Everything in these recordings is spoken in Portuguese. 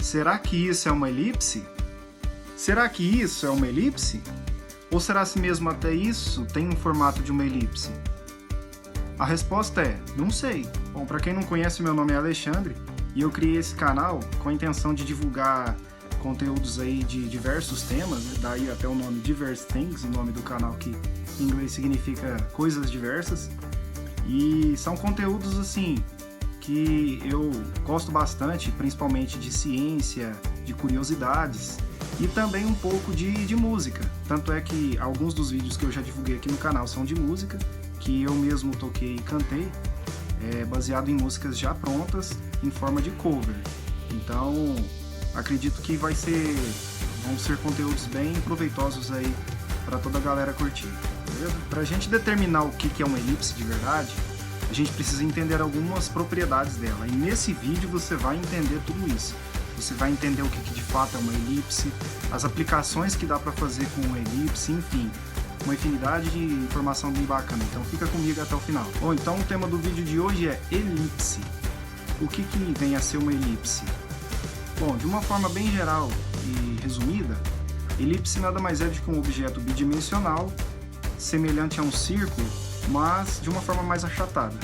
será que isso é uma elipse? Será que isso é uma elipse? Ou será se mesmo até isso tem um formato de uma elipse? A resposta é, não sei. Bom, para quem não conhece, meu nome é Alexandre e eu criei esse canal com a intenção de divulgar conteúdos aí de diversos temas, né? Daí até o nome Diverse Things, o nome do canal, que em inglês significa coisas diversas. E são conteúdos assim que eu gosto bastante, principalmente de ciência, de curiosidades e também um pouco de música. Tanto é que alguns dos vídeos que eu já divulguei aqui no canal são de música, que eu mesmo toquei e cantei, baseado em músicas já prontas em forma de cover. Então, acredito que vão ser conteúdos bem proveitosos aí para toda a galera curtir, beleza? Para a gente determinar o que é uma elipse de verdade, a gente precisa entender algumas propriedades dela. E nesse vídeo você vai entender tudo isso. Você vai entender o que de fato é uma elipse, as aplicações que dá para fazer com uma elipse, enfim, uma infinidade de informação bem bacana. Então fica comigo até o final. Bom, então o tema do vídeo de hoje é elipse. O que vem a ser uma elipse? Bom, de uma forma bem geral e resumida, elipse nada mais é do que um objeto bidimensional, semelhante a um círculo, mas de uma forma mais achatada.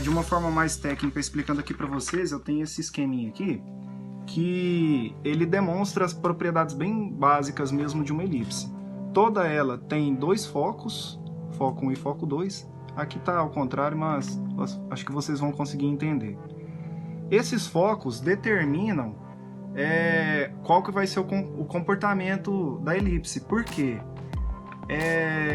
De uma forma mais técnica, explicando aqui para vocês, eu tenho esse esqueminha aqui, que ele demonstra as propriedades bem básicas mesmo de uma elipse. Toda ela tem dois focos, foco 1 e foco 2. Aqui está ao contrário, mas acho que vocês vão conseguir entender. Esses focos determinam qual que vai ser o comportamento da elipse. Por quê?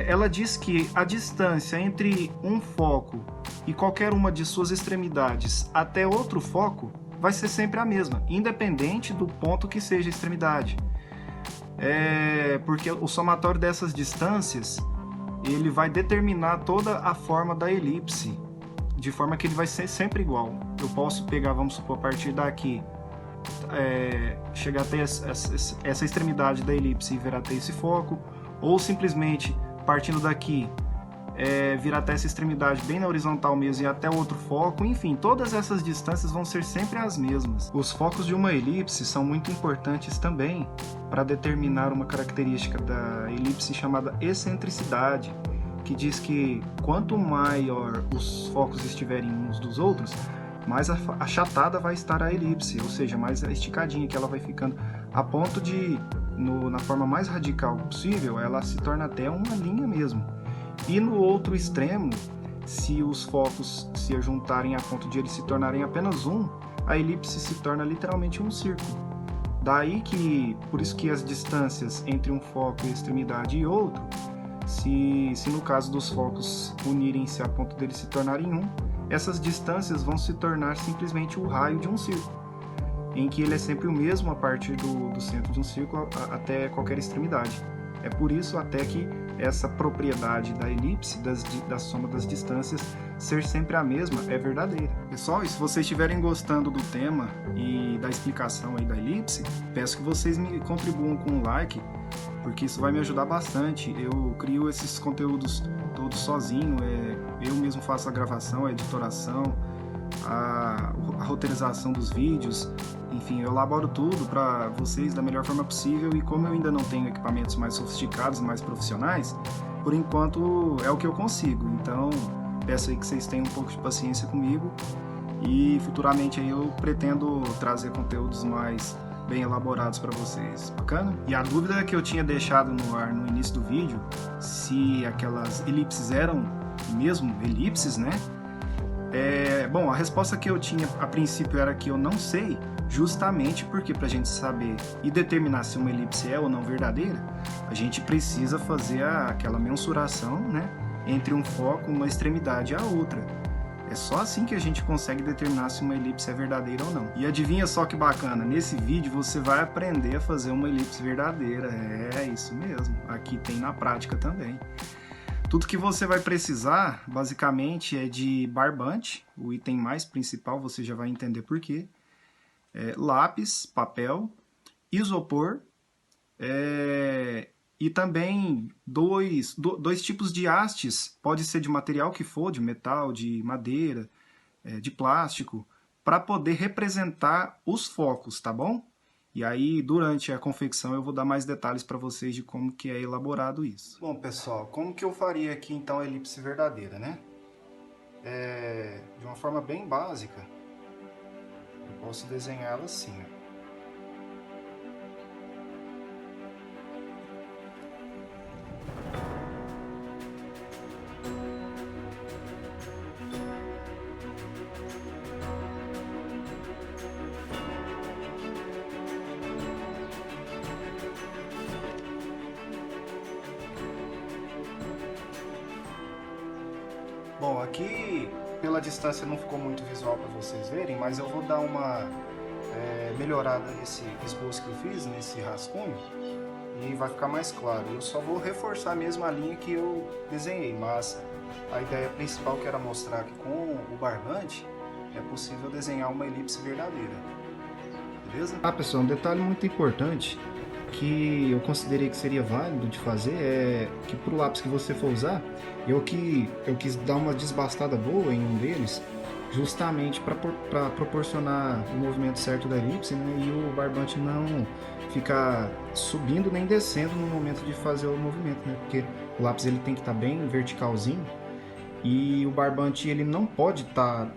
Ela diz que a distância entre um foco e qualquer uma de suas extremidades até outro foco vai ser sempre a mesma, independente do ponto que seja a extremidade. Porque o somatório dessas distâncias ele vai determinar toda a forma da elipse, de forma que ele vai ser sempre igual. Eu posso pegar, vamos supor, a partir daqui, chegar até essa extremidade da elipse e vir até esse foco, ou simplesmente partindo daqui vir até essa extremidade bem na horizontal mesmo e até outro foco. Enfim, todas essas distâncias vão ser sempre as mesmas. Os focos de uma elipse são muito importantes também para determinar uma característica da elipse chamada excentricidade, que diz que quanto maior os focos estiverem uns dos outros, mais achatada vai estar a elipse, ou seja, mais esticadinha que ela vai ficando, a ponto de, na forma mais radical possível, ela se torna até uma linha mesmo. E no outro extremo, se os focos se juntarem a ponto de eles se tornarem apenas um, a elipse se torna literalmente um círculo. Daí que, por isso que as distâncias entre um foco e extremidade e outro, se no caso dos focos unirem-se a ponto deles se tornarem um, essas distâncias vão se tornar simplesmente o raio de um círculo, em que ele é sempre o mesmo a partir do centro de um círculo até qualquer extremidade. É por isso até que essa propriedade da elipse, da soma das distâncias, ser sempre a mesma, é verdadeira. Pessoal, e se vocês estiverem gostando do tema e da explicação aí da elipse, peço que vocês me contribuam com um like, porque isso vai me ajudar bastante. Eu crio esses conteúdos todos sozinho, eu mesmo faço a gravação, a editoração, a roteirização dos vídeos, enfim, eu elaboro tudo para vocês da melhor forma possível. E como eu ainda não tenho equipamentos mais sofisticados, mais profissionais, por enquanto é o que eu consigo. Então peço aí que vocês tenham um pouco de paciência comigo e futuramente aí eu pretendo trazer conteúdos mais bem elaborados para vocês. Bacana? E a dúvida que eu tinha deixado no ar no início do vídeo, se aquelas elipses eram mesmo elipses, né? Bom, a resposta que eu tinha a princípio era que eu não sei, justamente porque para a gente saber e determinar se uma elipse é ou não verdadeira, a gente precisa fazer aquela mensuração, né, entre um foco, uma extremidade e a outra. É só assim que a gente consegue determinar se uma elipse é verdadeira ou não. E adivinha só que bacana, nesse vídeo você vai aprender a fazer uma elipse verdadeira. É isso mesmo, aqui tem na prática também. Tudo que você vai precisar, basicamente, é de barbante, o item mais principal, você já vai entender por quê. Lápis, papel, isopor, e também dois tipos de hastes, pode ser de material que for, de metal, de madeira, de plástico, para poder representar os focos, tá bom? E aí, durante a confecção, eu vou dar mais detalhes para vocês de como que é elaborado isso. Bom, pessoal, como que eu faria aqui, então, a elipse verdadeira, né? De uma forma bem básica, eu posso desenhar ela assim, ó. Bom, aqui pela distância não ficou muito visual para vocês verem, mas eu vou dar uma melhorada nesse esboço que eu fiz, nesse rascunho, e vai ficar mais claro. Eu só vou reforçar mesmo a linha que eu desenhei, mas a ideia principal que era mostrar que com o barbante é possível desenhar uma elipse verdadeira. Beleza? Ah, pessoal, um detalhe muito importante que eu considerei que seria válido de fazer é que pro lápis que você for usar, eu quis dar uma desbastada boa em um deles, justamente para proporcionar o movimento certo da elipse, né, e o barbante não ficar subindo nem descendo no momento de fazer o movimento, né, porque o lápis ele tem que estar bem verticalzinho e o barbante ele não pode estar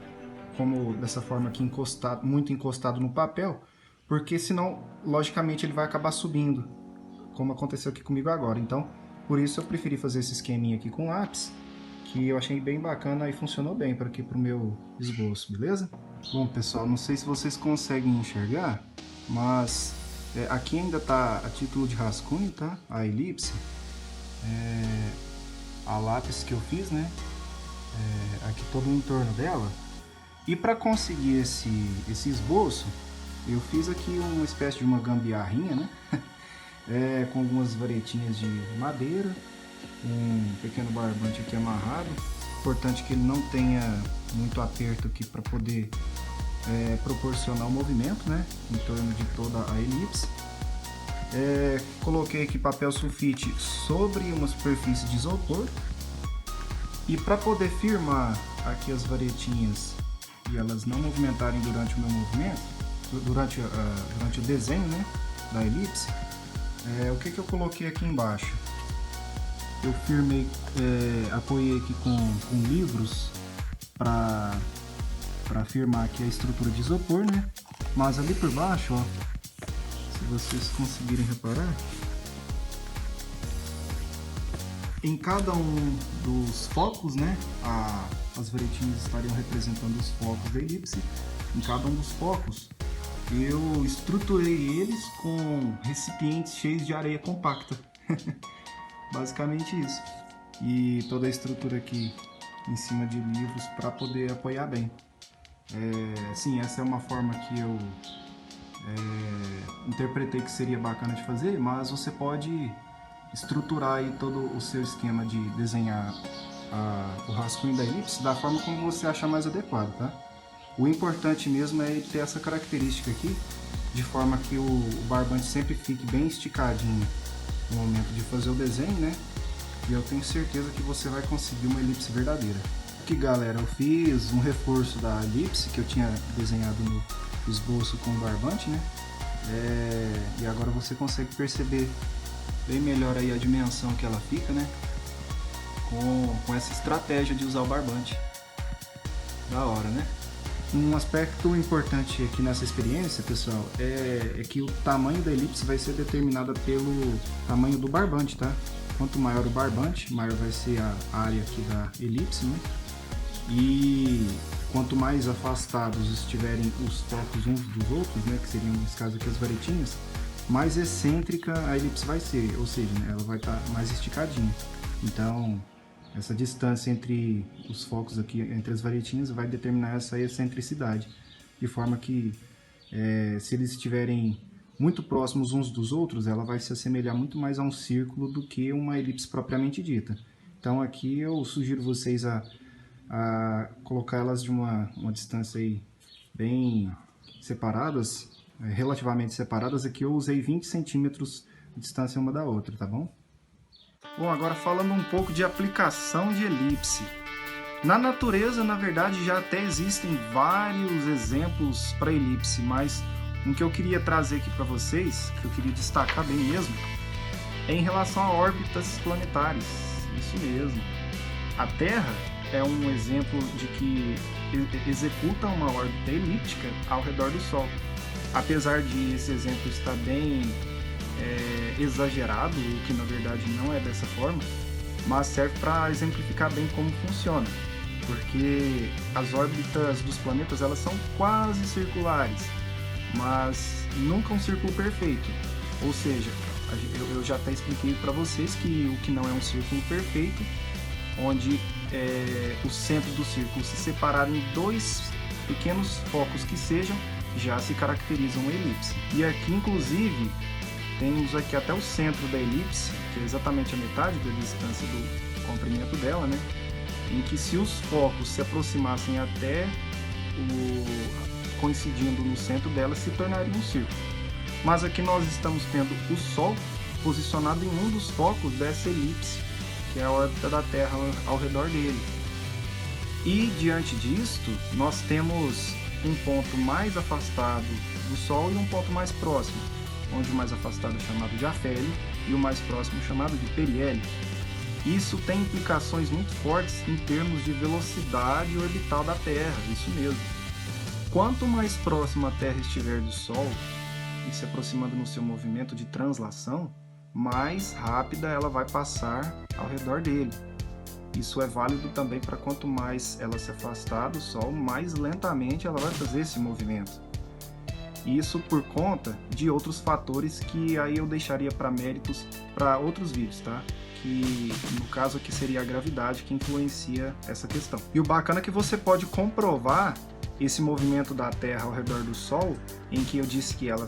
como dessa forma aqui encostado, muito encostado no papel, porque senão, logicamente, ele vai acabar subindo, como aconteceu aqui comigo agora. Então, por isso eu preferi fazer esse esqueminha aqui com lápis, que eu achei bem bacana e funcionou bem para aqui pro meu esboço, beleza? Bom, pessoal, não sei se vocês conseguem enxergar, mas aqui ainda tá a título de rascunho, tá? A elipse, a lápis que eu fiz, né? Aqui todo o entorno dela. E para conseguir esse esboço, eu fiz aqui uma espécie de uma gambiarrinha, né? Com algumas varetinhas de madeira, um pequeno barbante aqui amarrado. Importante que ele não tenha muito aperto aqui para poder proporcionar o movimento, né? Em torno de toda a elipse. Coloquei aqui papel sulfite sobre uma superfície de isopor. E para poder firmar aqui as varetinhas e elas não movimentarem durante o meu movimento, durante o desenho, né, da elipse, o que eu coloquei aqui embaixo? Eu firmei, apoiei aqui com livros para firmar aqui a estrutura de isopor, né? Mas ali por baixo, ó, se vocês conseguirem reparar, em cada um dos focos, né, as varetinhas estariam representando os focos da elipse. Em cada um dos focos eu estruturei eles com recipientes cheios de areia compacta. Basicamente isso. E toda a estrutura aqui em cima de livros para poder apoiar bem. Sim, essa é uma forma que eu interpretei que seria bacana de fazer, mas você pode estruturar aí todo o seu esquema de desenhar o rascunho da elipse da forma como você achar mais adequado, tá? O importante mesmo é ele ter essa característica aqui, de forma que o barbante sempre fique bem esticadinho no momento de fazer o desenho, né? E eu tenho certeza que você vai conseguir uma elipse verdadeira. Aqui, galera, eu fiz um reforço da elipse que eu tinha desenhado no esboço com o barbante, né? E agora você consegue perceber bem melhor aí a dimensão que ela fica, né? Com essa estratégia de usar o barbante. Da hora, né? Um aspecto importante aqui nessa experiência, pessoal, é que o tamanho da elipse vai ser determinada pelo tamanho do barbante, tá? Quanto maior o barbante, maior vai ser a área aqui da elipse, né? E quanto mais afastados estiverem os focos uns dos outros, né? Que seriam, nesse caso aqui, as varetinhas, mais excêntrica a elipse vai ser, ou seja, né, ela vai estar mais esticadinha. Então, essa distância entre os focos aqui, entre as varetinhas, vai determinar essa excentricidade, de forma que se eles estiverem muito próximos uns dos outros, ela vai se assemelhar muito mais a um círculo do que uma elipse propriamente dita. Então aqui eu sugiro vocês a colocar elas de uma distância aí bem separadas, relativamente separadas. Aqui eu usei 20 centímetros de distância uma da outra, tá bom? Bom, agora falando um pouco de aplicação de elipse. Na natureza, na verdade, já até existem vários exemplos para elipse, mas um que eu queria trazer aqui para vocês, que eu queria destacar bem mesmo, é em relação a órbitas planetárias. Isso mesmo. A Terra é um exemplo de que executa uma órbita elíptica ao redor do Sol. Apesar de esse exemplo estar bem exagerado, o que na verdade não é dessa forma, mas serve para exemplificar bem como funciona, porque as órbitas dos planetas elas são quase circulares, mas nunca um círculo perfeito. Ou seja, eu já até expliquei para vocês que o que não é um círculo perfeito, onde o centro do círculo se separar em dois pequenos focos que sejam, já se caracteriza uma elipse. E aqui, inclusive, temos aqui até o centro da elipse, que é exatamente a metade da distância do comprimento dela, né? Em que se os focos se aproximassem até coincidindo no centro dela, se tornaria um círculo. Mas aqui nós estamos tendo o Sol posicionado em um dos focos dessa elipse, que é a órbita da Terra ao redor dele. E diante disto, nós temos um ponto mais afastado do Sol e um ponto mais próximo, onde o mais afastado é chamado de afélio e o mais próximo chamado de periélio. Isso tem implicações muito fortes em termos de velocidade orbital da Terra, isso mesmo. Quanto mais próximo a Terra estiver do Sol e se aproximando no seu movimento de translação, mais rápida ela vai passar ao redor dele. Isso é válido também para quanto mais ela se afastar do Sol, mais lentamente ela vai fazer esse movimento. Isso por conta de outros fatores que aí eu deixaria para méritos para outros vídeos, tá? Que no caso aqui seria a gravidade que influencia essa questão. E o bacana é que você pode comprovar esse movimento da Terra ao redor do Sol, em que eu disse que ela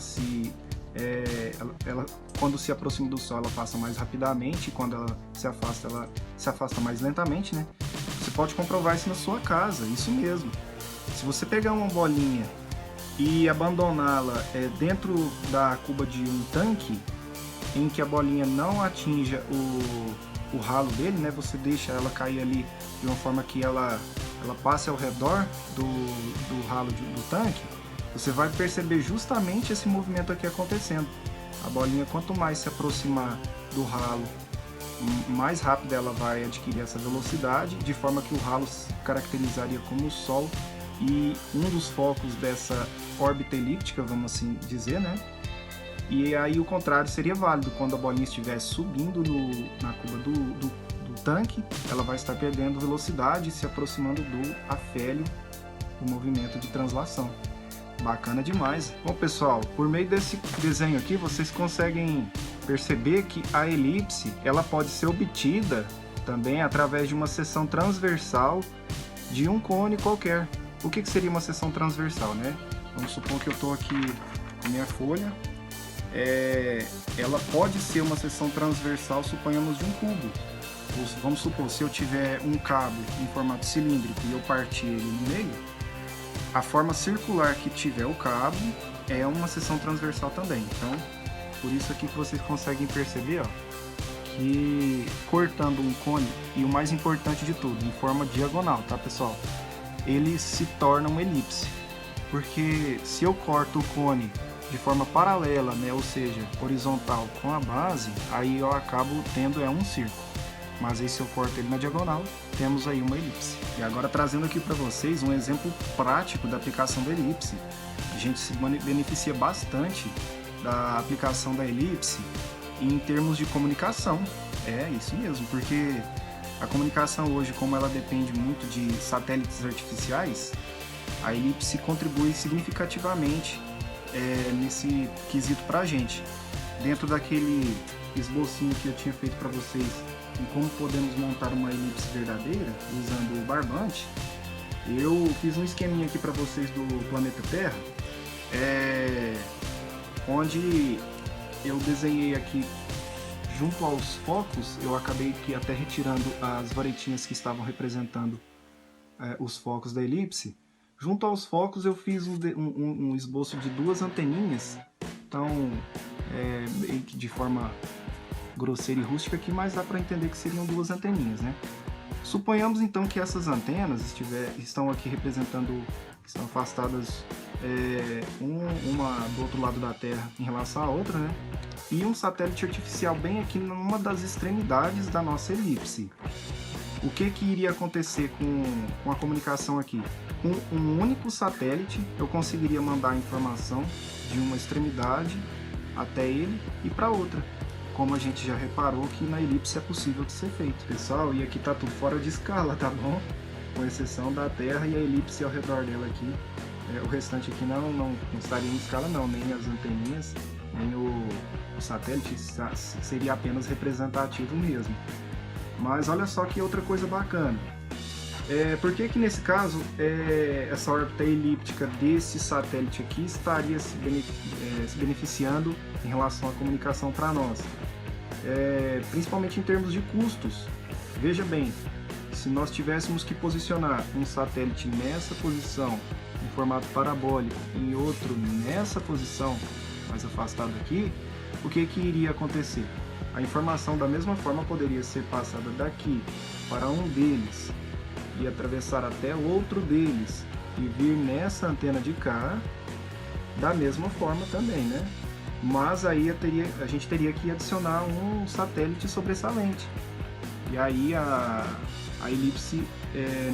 quando se aproxima do Sol ela passa mais rapidamente, quando ela se afasta mais lentamente, né? Você pode comprovar isso na sua casa, isso mesmo. Se você pegar uma bolinha e abandoná-la dentro da cuba de um tanque, em que a bolinha não atinja o ralo dele, né? Você deixa ela cair ali de uma forma que ela passe ao redor do ralo do tanque, você vai perceber justamente esse movimento aqui acontecendo. A bolinha, quanto mais se aproximar do ralo, mais rápido ela vai adquirir essa velocidade, de forma que o ralo se caracterizaria como o Sol, e um dos focos dessa órbita elíptica, vamos assim dizer, né? E aí o contrário seria válido, quando a bolinha estiver subindo na cuba do tanque, ela vai estar perdendo velocidade e se aproximando do afélio, o movimento de translação. Bacana demais. Bom, pessoal, por meio desse desenho aqui, vocês conseguem perceber que a elipse ela pode ser obtida também através de uma seção transversal de um cone qualquer. O que seria uma seção transversal, né? Vamos supor que eu estou aqui com minha folha. Ela pode ser uma seção transversal, suponhamos, de um cubo. Vamos supor, se eu tiver um cabo em formato cilíndrico e eu partir ele no meio, a forma circular que tiver o cabo é uma seção transversal também. Então, por isso aqui que vocês conseguem perceber, ó, que cortando um cone, e o mais importante de tudo, em forma diagonal, tá, pessoal? Ele se torna uma elipse, porque se eu corto o cone de forma paralela, né, ou seja, horizontal com a base, aí eu acabo tendo um círculo. Mas aí se eu corto ele na diagonal, temos aí uma elipse. E agora trazendo aqui para vocês um exemplo prático da aplicação da elipse. A gente se beneficia bastante da aplicação da elipse em termos de comunicação. É isso mesmo, porque a comunicação hoje, como ela depende muito de satélites artificiais, a elipse contribui significativamente nesse quesito para a gente. Dentro daquele esbocinho que eu tinha feito para vocês em como podemos montar uma elipse verdadeira usando o barbante, eu fiz um esqueminha aqui para vocês do planeta Terra, onde eu desenhei aqui junto aos focos, eu acabei que até retirando as varetinhas que estavam representando os focos da elipse. Junto aos focos eu fiz um esboço de duas anteninhas, então de forma grosseira e rústica aqui, mas dá para entender que seriam duas anteninhas, né? Suponhamos então que essas antenas estão aqui representando, estão afastadas uma do outro lado da Terra em relação à outra, né? E um satélite artificial bem aqui numa das extremidades da nossa elipse. O que iria acontecer com a comunicação aqui? Com um único satélite eu conseguiria mandar a informação de uma extremidade até ele e para outra. Como a gente já reparou que na elipse é possível de ser feito. Pessoal, e aqui tá tudo fora de escala, tá bom? Com exceção da Terra e a elipse ao redor dela aqui. O restante aqui não estaria em escala não, nem as anteninhas, nem o satélite, seria apenas representativo mesmo. Mas olha só que outra coisa bacana. Por que nesse caso essa órbita elíptica desse satélite aqui estaria se beneficiando em relação à comunicação para nós? Principalmente em termos de custos. Veja bem, se nós tivéssemos que posicionar um satélite nessa posição, em formato parabólico, e outro nessa posição, mais afastado aqui, o que iria acontecer? A informação da mesma forma poderia ser passada daqui para um deles e atravessar até o outro deles e vir nessa antena de cá da mesma forma também, né? Mas aí a gente teria que adicionar um satélite sobressalente. E aí a elipse,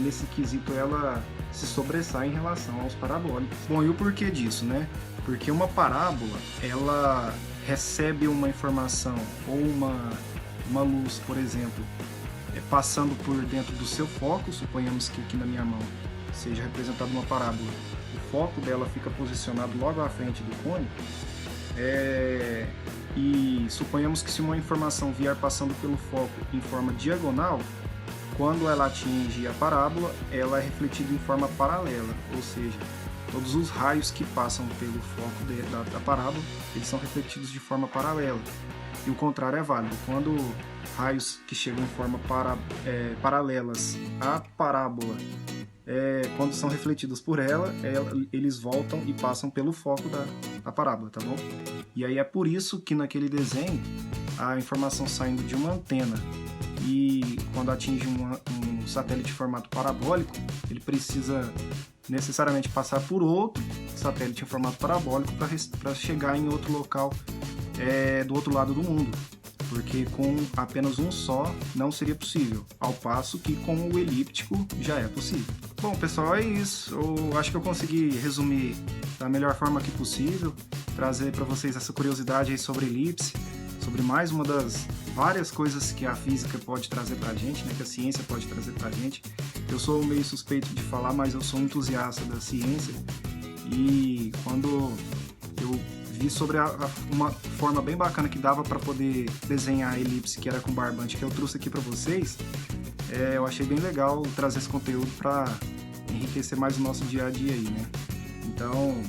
nesse quesito, ela se sobressai em relação aos parabólicos. Bom, e o porquê disso, né? Porque uma parábola, ela recebe uma informação ou uma luz, por exemplo, passando por dentro do seu foco. Suponhamos que aqui na minha mão seja representada uma parábola. O foco dela fica posicionado logo à frente do cone. E suponhamos que se uma informação vier passando pelo foco em forma diagonal, quando ela atinge a parábola, ela é refletida em forma paralela, ou seja, todos os raios que passam pelo foco da parábola, eles são refletidos de forma paralela. E o contrário é válido. Quando raios que chegam em forma paralelas à parábola, quando são refletidos por ela, eles voltam e passam pelo foco da parábola, tá bom? E aí é por isso que naquele desenho, a informação saindo de uma antena e quando atinge um satélite de formato parabólico, ele precisa necessariamente passar por outro satélite em formato parabólico para chegar em outro local do outro lado do mundo, porque com apenas um só não seria possível, ao passo que com o elíptico já é possível. Bom, pessoal, é isso. Eu acho que eu consegui resumir da melhor forma que possível, trazer para vocês essa curiosidade aí sobre elipse, sobre mais uma das várias coisas que a física pode trazer para a gente, né, que a ciência pode trazer para a gente. Eu sou meio suspeito de falar, mas eu sou um entusiasta da ciência, e quando eu vi sobre uma forma bem bacana que dava para poder desenhar a elipse, que era com barbante, que eu trouxe aqui para vocês, eu achei bem legal trazer esse conteúdo para enriquecer mais o nosso dia a dia aí, né? Então,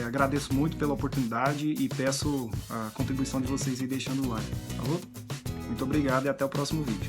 agradeço muito pela oportunidade e peço a contribuição de vocês aí deixando o like, falou? Muito obrigado e até o próximo vídeo.